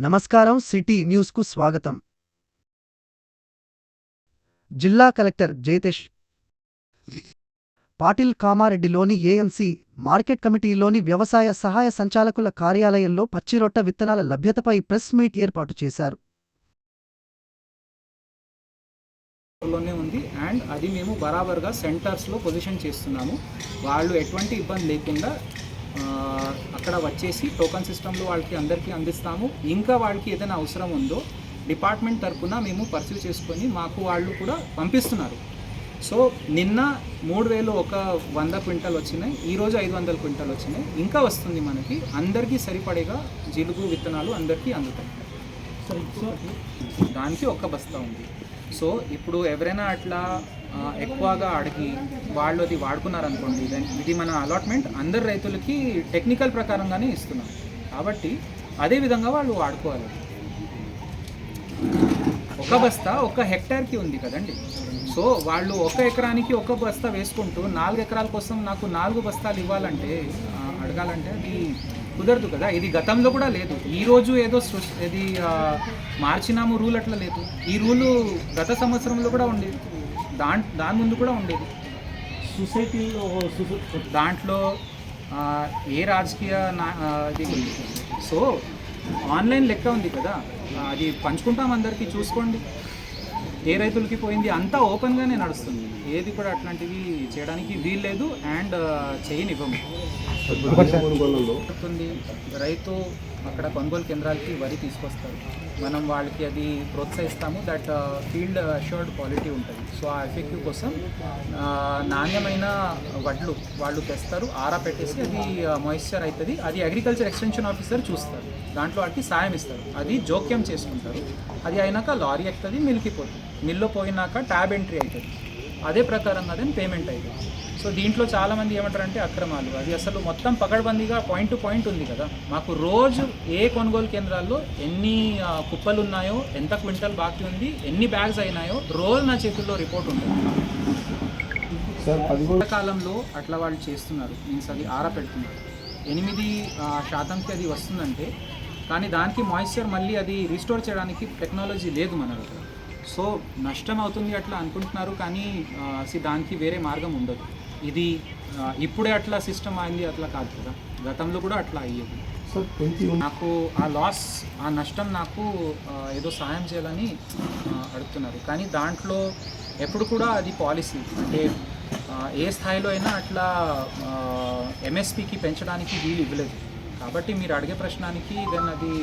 నమస్కారం. సిటీ న్యూస్కు స్వాగతం. జిల్లా కలెక్టర్ జయతేష్ పాటిల్ కామారెడ్డిలోని ఏఎంసీ మార్కెట్ కమిటీలోని వ్యవసాయ సహాయ సంచాలకుల కార్యాలయంలో పచ్చిరొట్ట విత్తనాల లభ్యతపై ప్రెస్ మీట్ ఏర్పాటు చేశారు. ఉంది అండ్ అది మేము బరాబర్గా సెంటర్స్లో పొజిషన్ చేస్తున్నాము. వాళ్ళు ఎటువంటి ఇబ్బంది లేకుండా అక్కడ వచ్చేసి టోకన్ సిస్టంలో వాళ్ళకి అందరికీ అందిస్తాము. ఇంకా వాళ్ళకి ఏదైనా అవసరం ఉందో డిపార్ట్మెంట్ తరఫున మేము పర్సీవ్ చేసుకొని మాకు వాళ్ళు కూడా పంపిస్తున్నారు. సో నిన్న 3000 ఒక 100 క్వింటాల్ వచ్చినాయి, ఈరోజు 500 క్వింటాల్ వచ్చినాయి, ఇంకా వస్తుంది. మనకి అందరికీ సరిపడేగా జిలుగు విత్తనాలు అందరికీ అందుతాయి. దానికి ఒక్క బస్తా ఉంది. సో ఇప్పుడు ఎవరైనా అట్లా ఎక్కువగా అడిగి వాళ్ళు అది వాడుకున్నారనుకోండి, ఇది మన అలాట్మెంట్ అందరు రైతులకి టెక్నికల్ ప్రకారంగానే ఇస్తున్నాం కాబట్టి అదే విధంగా వాళ్ళు వాడుకోవాలి. ఒక బస్తా 1 హెక్టార్కి ఉంది కదండి. సో వాళ్ళు 1 ఎకరానికి 1 బస్తా వేసుకుంటూ 4 ఎకరాల కోసం నాకు 4 బస్తాలు ఇవ్వాలంటే అడగాలంటే అది కుదరదు కదా. ఇది గతంలో కూడా లేదు, ఈరోజు ఏదో ఇది మార్చినాము రూల్ అట్లా లేదు. ఈ రూలు గత సంవత్సరంలో కూడా ఉండేది, దాని ముందు కూడా ఉండేది. సొసైటీలో దాంట్లో ఏ రాజకీయ ఇది. సో ఆన్లైన్ లెక్క ఉంది కదా, అది పంచుకుంటాం, అందరికీ చూసుకోండి. ఏ రైతులకి పోయింది అంతా ఓపెన్గానే నడుస్తుంది, ఏది కూడా అట్లాంటివి చేయడానికి వీల్లేదు అండ్ చేయనివ్వము. రైతు అక్కడ కొనుగోలు కేంద్రాలకి వరి తీసుకొస్తారు, మనం వాళ్ళకి అది ప్రోత్సహిస్తాము. దట్ ఫీల్డ్ అష్యూర్డ్ క్వాలిటీ ఉంటుంది. సో ఆ ఎఫెక్టివ్ కోసం నాణ్యమైన వడ్లు వాళ్ళు తెస్తారు, ఆరా పెట్టేసి అది మాయిశ్చర్ అవుతుంది. అది అగ్రికల్చర్ ఎక్స్టెన్షన్ ఆఫీసర్ చూస్తారు, దాంట్లో వాటికి సాయం ఇస్తారు, అది జోక్యం చేసుకుంటారు. అది అయినాక లారీ ఎక్కుతుంది, మిల్కి పోతుంది, మిల్లో పోయినాక ట్యాబ్ ఎంట్రీ అవుతుంది, అదే ప్రకారంగా అదే పేమెంట్ అవుతుంది. సో దీంట్లో చాలామంది ఏమంటారంటే అక్రమాలు, అది అసలు మొత్తం పకడ్బందీగా పాయింట్ టు పాయింట్ ఉంది కదా. మాకు రోజు ఏ కొనుగోలు కేంద్రాల్లో ఎన్ని కుప్పలు ఉన్నాయో, ఎంత క్వింటల్ బాకీ ఉంది, ఎన్ని బ్యాగ్స్ అయినాయో రోజు నా చేతుల్లో రిపోర్ట్ ఉంటుంది. కాలంలో అట్లా వాళ్ళు చేస్తున్నారు, మీన్స్ అది ఆరా పెడుతున్నారు. 8% అది వస్తుందంటే, కానీ దానికి మాయిశ్చర్ మళ్ళీ అది రీస్టోర్ చేయడానికి టెక్నాలజీ లేదు మన దగ్గర. సో నష్టం అవుతుంది అట్లా అనుకుంటున్నారు, కానీ దానికి వేరే మార్గం ఉండదు. ఇది ఇప్పుడే అట్లా సిస్టమ్ అయింది అట్లా కాదు కదా, గతంలో కూడా అట్లా అయ్యేది. నాకు ఆ లాస్, ఆ నష్టం నాకు ఏదో సాయం చేయాలని అడుగుతున్నారు, కానీ దాంట్లో ఎప్పుడు కూడా అది పాలసీ అంటే ఏ స్థాయిలో అయినా అట్లా ఎంఎస్పికి పెంచడానికి వీలు ఇవ్వలేదు. కాబట్టి మీరు అడిగే ప్రశ్నానికి దెన్ అది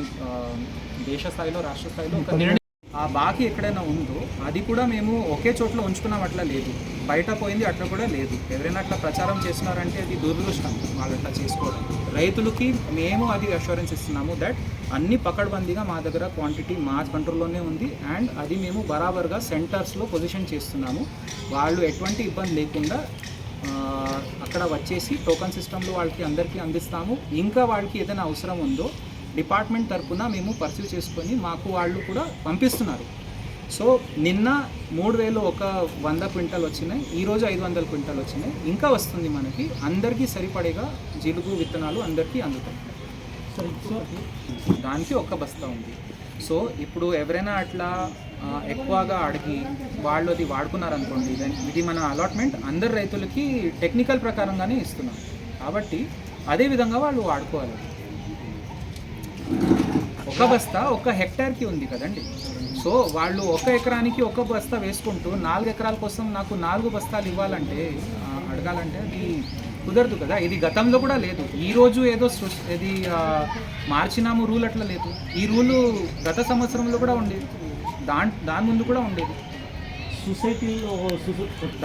దేశ స్థాయిలో, రాష్ట్ర స్థాయిలో ఒక నిర్ణయం. ఆ బాకీ ఎక్కడైనా ఉందో అది కూడా మేము ఒకే చోట్ల ఉంచుకున్నాం, అట్లా లేదు. బయట పోయింది అట్లా కూడా లేదు. ఎవరైనా అట్లా ప్రచారం చేస్తున్నారంటే అది దురదృష్టం, వాళ్ళు అట్లా చేసుకోవడం. రైతులకి మేము అది అష్యూరెన్స్ ఇస్తున్నాము దట్ అన్ని పకడ్బందీగా మా దగ్గర క్వాంటిటీ మా కంట్రోల్లోనే ఉంది అండ్ అది మేము బరాబర్గా సెంటర్స్లో పొజిషన్ చేస్తున్నాము. వాళ్ళు ఎటువంటి ఇబ్బంది లేకుండా అక్కడ వచ్చేసి టోకన్ సిస్టంలో వాళ్ళకి అందరికీ అందిస్తాము. ఇంకా వాళ్ళకి ఏదైనా అవసరం ఉందో డిపార్ట్మెంట్ తరఫున మేము పర్సీవ్ చేసుకొని మాకు వాళ్ళు కూడా పంపిస్తున్నారు. సో నిన్న 3000 ఒక 100 క్వింటాల్ వచ్చినాయి, ఈరోజు 500 క్వింటాల్ వచ్చినాయి, ఇంకా వస్తుంది. మనకి అందరికీ సరిపడేగా జిలుగు విత్తనాలు అందరికీ అందుతాయి. దానికి ఒక్క బస్తా ఉంది. సో ఇప్పుడు ఎవరైనా అట్లా ఎక్కువగా అడిగి వాళ్ళు అది వాడుకున్నారనుకోండి, ఇది మన అలాట్మెంట్ అందరు రైతులకి టెక్నికల్ ప్రకారంగానే ఇస్తున్నాం కాబట్టి అదే విధంగా వాళ్ళు వాడుకోవాలి. ఒక బస్తా 1 హెక్టార్కి ఉంది కదండి. సో వాళ్ళు 1 ఎకరానికి 1 బస్తా వేసుకుంటూ 4 ఎకరాల కోసం నాకు 4 బస్తాలు ఇవ్వాలంటే అడగాలంటే అది కుదరదు కదా. ఇది గతంలో కూడా లేదు, ఈరోజు ఏదో ఇది మార్చినాము రూల్ అట్లా లేదు. ఈ రూలు గత సంవత్సరంలో కూడా ఉండేది, దాని ముందు కూడా ఉండేది. సొసైటీలో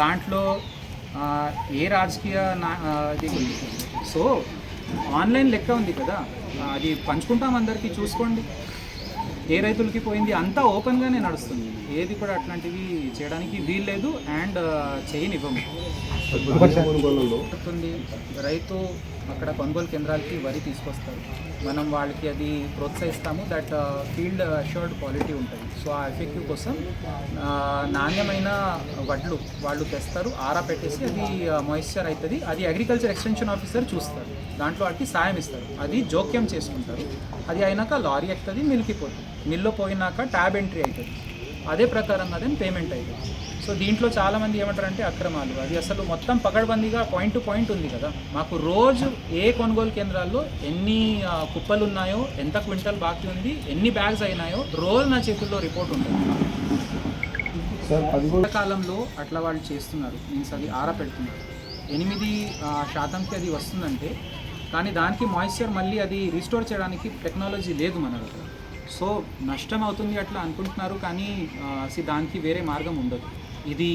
దాంట్లో ఏ రాజకీయ ఇది. సో ఆన్లైన్ లెక్క ఉంది కదా, అది పంచుకుంటాం, అందరికీ చూసుకోండి. ఏ రైతులకి పోయింది అంతా ఓపెన్గానే నడుస్తుంది. ఏది కూడా అట్లాంటివి చేయడానికి వీల్లేదు అండ్ చేయనివ్వము. చెప్తుంది రైతు అక్కడ కొనుగోలు కేంద్రాలకి వరి తీసుకొస్తారు, మనం వాళ్ళకి అది ప్రోత్సహిస్తాము. దట్ ఫీల్డ్ అష్యూర్డ్ క్వాలిటీ ఉంటుంది. సో ఆ ఎఫెక్టివ్ కోసం నాణ్యమైన వడ్లు వాళ్ళు తెస్తారు, ఆరా పెట్టేసి అది మాయిశ్చర్ అవుతుంది. అది అగ్రికల్చర్ ఎక్స్టెన్షన్ ఆఫీసర్ చూస్తారు, దాంట్లో వాటికి సాయం ఇస్తారు, అది జోక్యం చేసుకుంటారు. అది అయినాక లారీ ఎక్కుతుంది, మిల్కి పోతుంది, మిల్లో పోయినాక ట్యాబ్ ఎంట్రీ అవుతుంది, అదే ప్రకారంగా అదే పేమెంట్ అవుతుంది. సో దీంట్లో చాలామంది ఏమంటారంటే అక్రమాలు, అది అసలు మొత్తం పకడ్బందీగా పాయింట్ టు పాయింట్ ఉంది కదా. మాకు రోజు ఏ కొనుగోలు కేంద్రాల్లో ఎన్ని కుప్పలు ఉన్నాయో, ఎంత క్వింటల్ బాకీ ఉంది, ఎన్ని బ్యాగ్స్ అయినాయో రోజు నా చేతుల్లో రిపోర్ట్ ఉంటుంది. కాలంలో అట్లా వాళ్ళు చేస్తున్నారు, మీన్స్ అది ఆరా పెడుతున్నారు. 8% అది వస్తుందంటే, కానీ దానికి మాయిశ్చర్ మళ్ళీ అది రీస్టోర్ చేయడానికి టెక్నాలజీ లేదు మన దగ్గర. సో నష్టం అవుతుంది అట్లా అనుకుంటున్నారు, కానీ దానికి వేరే మార్గం ఉండదు. ఇది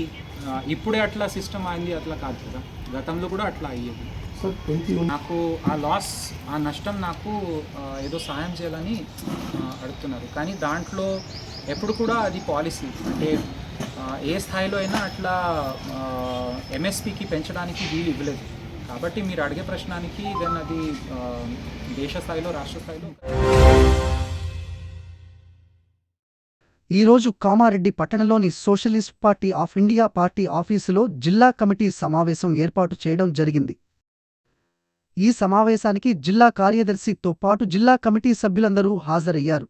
ఇప్పుడే అట్లా సిస్టమ్ అయింది అట్లా కాదు కదా, గతంలో కూడా అట్లా అయ్యేది. నాకు ఆ లాస్, ఆ నష్టం నాకు ఏదో సాయం చేయాలని అడుగుతున్నారు, కానీ దాంట్లో ఎప్పుడు కూడా అది పాలసీ అంటే ఏ స్థాయిలో అయినా అట్లా ఎంఎస్పికి పెంచడానికి వీలు ఇవ్వలేదు. కాబట్టి మీరు అడిగే ప్రశ్నానికి దెన్ అది దేశ స్థాయిలో, రాష్ట్ర స్థాయిలో. ఈరోజు కామారెడ్డి పట్టణంలోని socialist party of India party ఆఫీసులో జిల్లా కమిటీ సమావేశం ఏర్పాటు చేయడం జరిగింది. ఈ సమావేశానికి జిల్లా కార్యదర్శితో పాటు జిల్లా కమిటీ సభ్యులందరూ హాజరయ్యారు.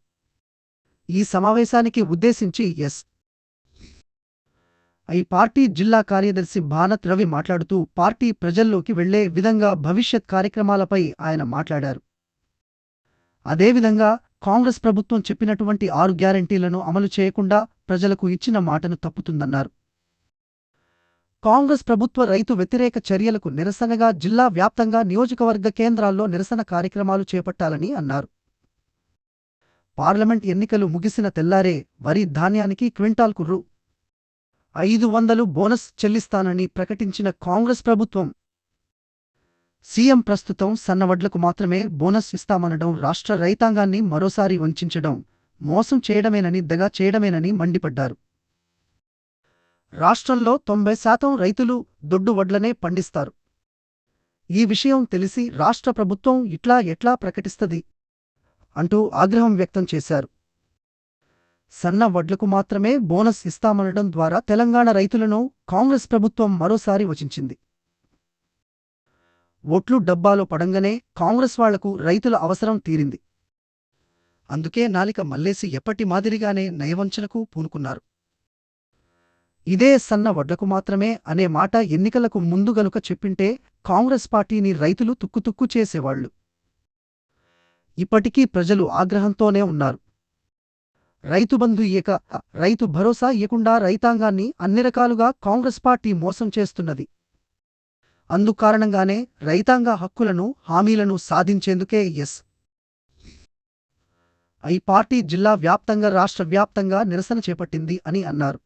ఈ సమావేశానికి ఉద్దేశించి ఈ పార్టీ జిల్లా కార్యదర్శి భానత్ రవి మాట్లాడుతూ పార్టీ ప్రజల్లోకి వెళ్లే విధంగా భవిష్యత్ కార్యక్రమాలపై ఆయన మాట్లాడారు. అదేవిధంగా కాంగ్రెస్ ప్రభుత్వం చెప్పినటువంటి 6 గ్యారంటీలను అమలు చేయకుండా ప్రజలకు ఇచ్చిన మాటను తప్పుతుందన్నారు. కాంగ్రెస్ ప్రభుత్వ రైతు వ్యతిరేక చర్యలకు నిరసనగా జిల్లా వ్యాప్తంగా నియోజకవర్గ కేంద్రాల్లో నిరసన కార్యక్రమాలు చేపట్టాలని అన్నారు. పార్లమెంట్ ఎన్నికలు ముగిసిన తెల్లారే వరి ధాన్యానికి క్వింటాల్కు రూ. 500 బోనస్ చెల్లిస్తానని ప్రకటించిన కాంగ్రెస్ ప్రభుత్వం సీఎం ప్రస్తుతం సన్నవడ్లకు మాత్రమే బోనస్ ఇస్తామనడం రాష్ట్ర రైతాంగాన్ని మరోసారి వంచడం, మోసం చేయడమేనని, దగా చేయడమేనని మండిపడ్డారు. రాష్ట్రంలో 90% రైతులు దొడ్డు వడ్లనే పండిస్తారు. ఈ విషయం తెలిసి రాష్ట్ర ప్రభుత్వం ఇట్లా ఎట్లా ప్రకటిస్తది అంటూ ఆగ్రహం వ్యక్తం చేశారు. సన్న వడ్లకు మాత్రమే బోనస్ ఇస్తామనడం ద్వారా తెలంగాణ రైతులను కాంగ్రెస్ ప్రభుత్వం మరోసారి వచించింది. ఓట్లు డబ్బాలో పడంగానే కాంగ్రెస్ వాళ్లకు రైతుల అవసరం తీరింది. అందుకే నాలిక మల్లేసి ఎప్పటి మాదిరిగానే నయవంచనకు పూనుకున్నారు. ఇదే సన్న వడ్లకు మాత్రమే అనే మాట ఎన్నికలకు ముందు గనుక చెప్పింటే కాంగ్రెస్ పార్టీని రైతులు తుక్కుతుక్కు చేసేవాళ్లు. ఇప్పటికీ ప్రజలు ఆగ్రహంతోనే ఉన్నారు. రైతుబంధు ఇయ్యక, రైతు భరోసా ఇయ్యకుండా రైతాంగాన్ని అన్ని రకాలుగా కాంగ్రెస్ పార్టీ మోసం చేస్తున్నది. అందుకారణంగానే రైతాంగ హక్కులను, హామీలను సాధించేందుకే ఈ పార్టీ జిల్లా వ్యాప్తంగా, రాష్ట్ర వ్యాప్తంగా నిరసన చేపట్టింది అని అన్నారు.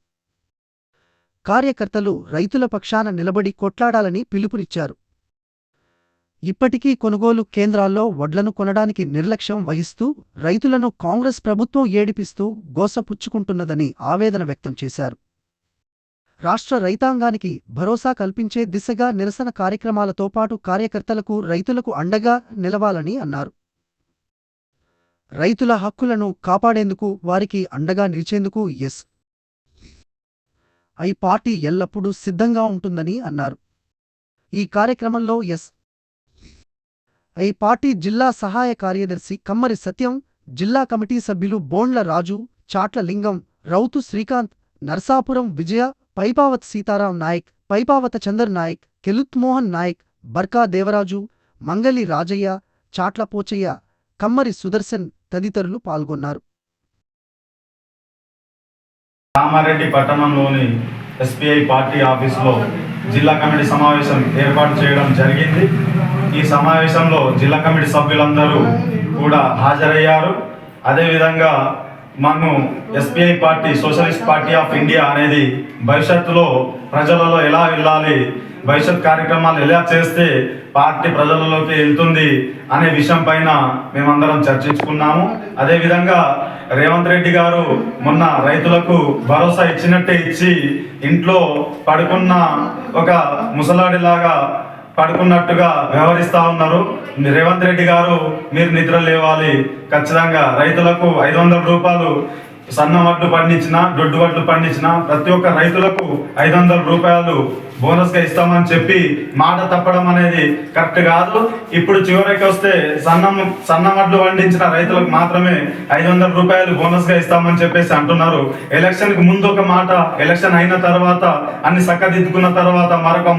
కార్యకర్తలు రైతుల పక్షాన నిలబడి కొట్లాడాలని పిలుపునిచ్చారు. ఇప్పటికీ కొనుగోలు కేంద్రాల్లో వడ్లను కొనడానికి నిర్లక్ష్యం వహిస్తూ రైతులను కాంగ్రెస్ ప్రభుత్వం ఏడిపిస్తూ గోసపుచ్చుకుంటున్నదని ఆవేదన వ్యక్తం చేశారు. రాష్ట్ర రైతాంగానికి భరోసా కల్పించే దిశగా నిరసన కార్యక్రమాలతో పాటు కార్యకర్తలకు, రైతులకు అండగా నిలవాలని అన్నారు. రైతుల హక్కులను కాపాడేందుకు, వారికి అండగా నిలిచేందుకు ఈ పార్టీ ఎల్లప్పుడూ సిద్ధంగా ఉంటుందని అన్నారు. ఈ కార్యక్రమంలో ఈ పార్టీ జిల్లా సహాయ కార్యదర్శి కమ్మరి సత్యం, జిల్లా కమిటీ సభ్యులు బోండ్ల రాజు, చాట్ల లింగం, రౌతు శ్రీకాంత్, నర్సాపురం విజయ, పైపావత్ సీతారాం నాయక్, పైపావత చందర్ నాయక్, కెలుత్ మోహన్ నాయక్, బర్కా దేవరాజు, మంగలి రాజయ్య, చాట్ల పోచయ్య, కమ్మరి సుదర్శన్ తదితరులు పాల్గొన్నారు. కామారెడ్డి పట్టణంలోని ఎస్బీఐ పార్టీ ఆఫీసులో జిల్లా కమిటీ సమావేశం ఏర్పాటు చేయడం జరిగింది. ఈ సమావేశంలో జిల్లా కమిటీ సభ్యులందరూ కూడా హాజరయ్యారు. అదేవిధంగా మనం SBI party, socialist party of India అనేది భవిష్యత్తులో ప్రజలలో ఎలా వెళ్ళాలి, భవిష్యత్ కార్యక్రమాలు ఎలా చేస్తే పార్టీ ప్రజలలోకి వెళ్తుంది అనే విషయం పైన మేమందరం చర్చించుకున్నాము. అదేవిధంగా రేవంత్ రెడ్డి గారు మొన్న రైతులకు భరోసా ఇచ్చినట్టే ఇచ్చి ఇంట్లో పడుకున్న ఒక ముసలాడిలాగా పడుకున్నట్టుగా వ్యవహరిస్తా ఉన్నారు. రేవంత్ రెడ్డి గారు మీరు నిద్ర లేవాలి, ఖచ్చితంగా రైతులకు 500 రూపాయలు సన్న వడ్లు పండించిన దొడ్డు వడ్లు పండించిన ప్రతి ఒక్క రైతులకు 500 రూపాయలు బోనస్గా ఇస్తామని చెప్పి మాట తప్పడం అనేది కరెక్ట్ కాదు. ఇప్పుడు చివరికి వస్తే సన్న వడ్లు పండించిన రైతులకు మాత్రమే 500 రూపాయలు బోనస్గా ఇస్తామని చెప్పేసి అంటున్నారు. ఎలక్షన్కి ముందు ఒక మాట, ఎలక్షన్ అయిన తర్వాత అన్ని చక్కదిద్దుకున్న తర్వాత మరొక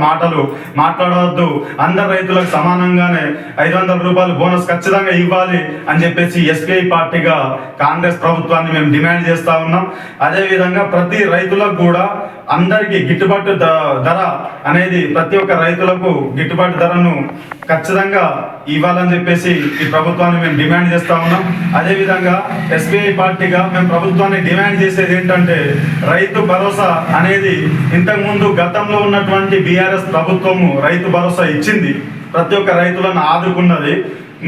మాటలు మాట్లాడవద్దు, అందరు రైతులకు సమానంగానే 500 రూపాయలు బోనస్ ఖచ్చితంగా ఇవ్వాలి అని చెప్పేసి ఎస్బీఐ పార్టీగా కాంగ్రెస్ ప్రభుత్వాన్ని మేము డిమాండ్ చేస్తా ఉన్నాం. అదేవిధంగా ప్రతి రైతులకు కూడా అందరికీ గిట్టుబాటు ధర అనేది ప్రతి ఒక్క రైతులకు గిట్టుబాటు ధరను ఖచ్చితంగా ఇవ్వాలని చెప్పేసి ఈ ప్రభుత్వాన్ని మేము డిమాండ్ చేస్తా ఉన్నాం. అదేవిధంగా ఎస్బీఐ పార్టీగా మేము ప్రభుత్వాన్ని డిమాండ్ చేసేది ఏంటంటే రైతు భరోసా అనేది ఇంతకుముందు గతంలో ఉన్నటువంటి బీఆర్ఎస్ ప్రభుత్వము రైతు భరోసా ఇచ్చింది, ప్రతి ఒక్క రైతులను ఆదుకున్నది.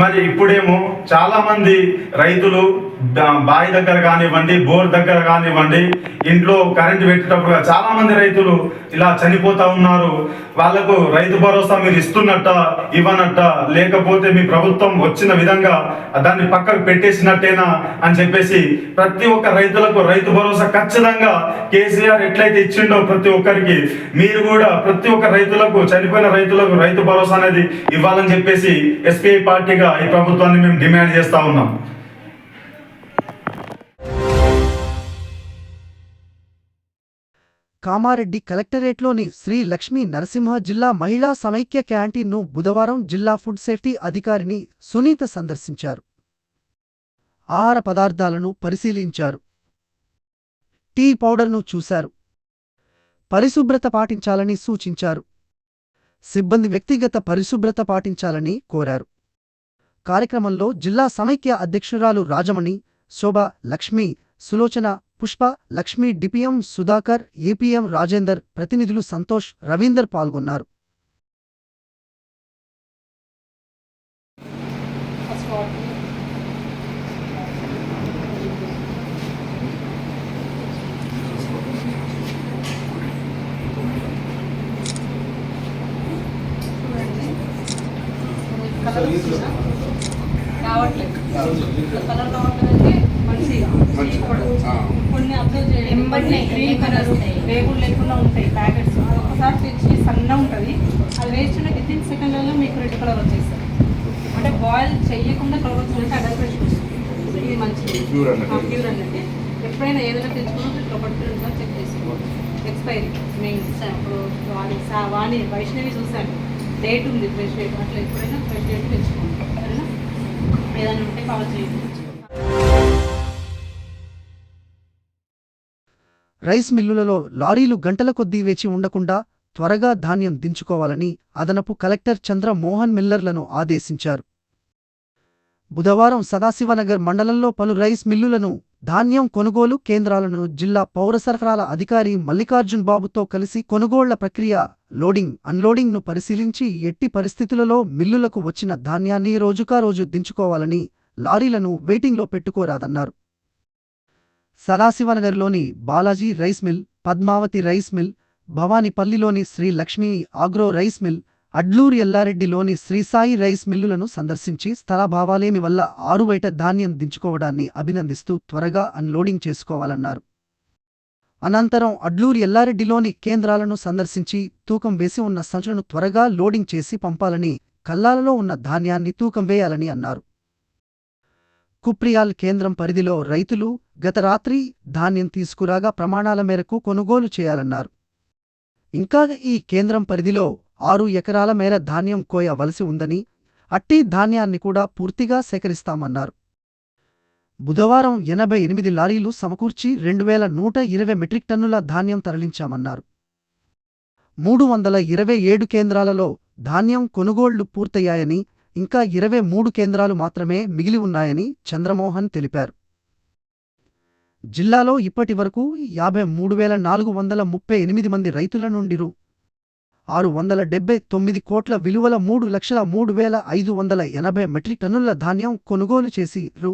మరి ఇప్పుడేమో చాలా మంది రైతులు బావి దగ్గర కానివ్వండి, బోర్ దగ్గర కానివ్వండి, ఇంట్లో కరెంటు పెట్టేటప్పుడు చాలా మంది రైతులు ఇలా చనిపోతా ఉన్నారు. వాళ్లకు రైతు భరోసా మీరు ఇస్తున్నట్ట ఇవ్వనట్ట, లేకపోతే మీ ప్రభుత్వం వచ్చిన విధంగా దాన్ని పక్కకు పెట్టేసినట్టేనా అని చెప్పేసి ప్రతి ఒక్క రైతులకు రైతు భరోసా ఖచ్చితంగా కేసీఆర్ ఎట్లయితే ఇచ్చిండో ప్రతి ఒక్కరికి మీరు కూడా ప్రతి ఒక్క రైతులకు, చనిపోయిన రైతులకు రైతు భరోసా అనేది ఇవ్వాలని చెప్పేసి ఎస్బీఐ పార్టీగా ఈ ప్రభుత్వాన్ని మేము డిమాండ్ చేస్తా ఉన్నాం. కామారెడ్డి కలెక్టరేట్లోని శ్రీ లక్ష్మీ నరసింహ జిల్లా మహిళా సమైక్య క్యాంటీన్ను బుధవారం జిల్లా ఫుడ్ సేఫ్టీ అధికారిని సునీత సందర్శించారు. ఆహార పదార్థాలను పరిశీలించారు. టీ పౌడర్ను చూశారు. పరిశుభ్రత పాటించాలని సూచించారు. సిబ్బంది వ్యక్తిగత పరిశుభ్రత పాటించాలని కోరారు. కార్యక్రమంలో జిల్లా సమైక్య అధ్యక్షురాలు రాజమణి, శోభ, లక్ష్మి, సులోచన, పుష్ప, లక్ష్మి, డిపిఎం సుధాకర్, ఏపీఎం రాజేందర్, ప్రతినిధులు సంతోష్, రవీందర్ పాల్గొన్నారు. కొన్ని అబ్జర్వ్ చేయండి, లేబుల్ లేకుండా ఉంటాయి ప్యాకెట్స్. ఒకసారి తెచ్చి సన్న ఉంటుంది, అది వేస్తున్న వితిన్ సెకండ్లలో మీకు రెడ్ కలర్ వచ్చేస్తుంది. అంటే బాయిల్ చేయకుండా కలర్ వచ్చినట్టు అడల్ట్రేషన్ వస్తుంది. ఇది మంచిది, ప్యూర్ అన్నట్టు. ఎప్పుడైనా ఏదైనా తెచ్చుకున్నా ఇట్లా పట్టుకుంటా చెక్ చేసుకోవాలి. ఎక్స్పైరీ మెయిన్ ఇప్పుడు వాణి వైష్ణవి చూసాను, డేట్ ఉంది, ఫ్రెష్ డేట్. అట్లా ఎప్పుడైనా ఫ్రెష్ డేట్ తెచ్చుకోండి, సరేనా? ఏదైనా ఉంటే కాల్ చేయండి. రైస్ మిల్లులలో లారీలు గంటల కొద్దీ వేచి ఉండకుండా త్వరగా ధాన్యం దించుకోవాలని అదనపు కలెక్టర్ చంద్ర మోహన్ మిల్లర్లను ఆదేశించారు. బుధవారం సదాశివనగర్ మండలంలో పలు రైస్ మిల్లులను, ధాన్యం కొనుగోలు కేంద్రాలను జిల్లా పౌర సరఫరాల అధికారి మల్లికార్జున్ బాబుతో కలిసి కొనుగోళ్ల ప్రక్రియ, లోడింగ్, అన్లోడింగ్ను పరిశీలించి ఎట్టి పరిస్థితులలో మిల్లులకు వచ్చిన ధాన్యాన్ని రోజుకారోజు దించుకోవాలని, లారీలను వెయిటింగ్లో పెట్టుకోరాదన్నారు. సదాశివనగర్లోని Balaji rice mill, Padmavati rice mill, భవానీపల్లిలోని Sri Lakshmi agro rice mill, అడ్లూరు ఎల్లారెడ్డిలోని శ్రీసాయి రైస్ మిల్లులను సందర్శించి స్థలాభావాలేమి వల్ల ఆరుబయట ధాన్యం దించుకోవడాన్ని అభినందిస్తూ త్వరగా అన్లోడింగ్ చేసుకోవాలన్నారు. అనంతరం అడ్లూరు ఎల్లారెడ్డిలోని కేంద్రాలను సందర్శించి తూకం వేసి ఉన్న సంచులను త్వరగా లోడింగ్ చేసి పంపాలని, కల్లాలలో ఉన్న ధాన్యాన్ని తూకం వేయాలని అన్నారు. కుప్రియాల్ కేంద్రం పరిధిలో రైతులు గత రాత్రి ధాన్యం తీసుకురాగా ప్రమాణాల మేరకు కొనుగోలు చేయాలన్నారు. ఇంకా ఈ కేంద్రం పరిధిలో 6 ఎకరాల మేర ధాన్యం కోయవలసి ఉందని, అట్టి ధాన్యాన్ని కూడా పూర్తిగా సేకరిస్తామన్నారు. బుధవారం 88 లారీలు సమకూర్చి 2120 మెట్రిక్ టన్నుల ధాన్యం తరలించామన్నారు. 327 కేంద్రాలలో ధాన్యం కొనుగోళ్లు పూర్తయ్యాయని, ఇంకా 23 కేంద్రాలు మాత్రమే మిగిలి ఉన్నాయని చంద్రమోహన్ తెలిపారు. జిల్లాలో ఇప్పటివరకు 53,438 మంది రైతుల నుండి రూ. 679 కోట్ల విలువల 3,03,580 మెట్రిక్ టన్నుల ధాన్యం కొనుగోలు చేసి రూ.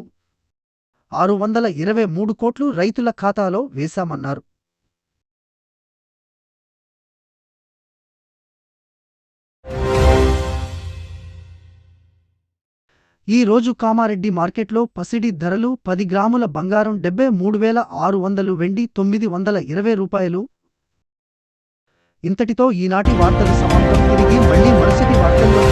623 కోట్లు రైతుల ఖాతాలో వేశామన్నారు. ఈ రోజు కామారెడ్డి మార్కెట్లో పసిడి ధరలు 10 గ్రాముల బంగారం 73,600, వెండి 920 రూపాయలు. ఇంతటితో ఈనాటి వార్తలు సమాప్తం. తిరిగి మళ్ళీ మరుసటి వార్తల్లో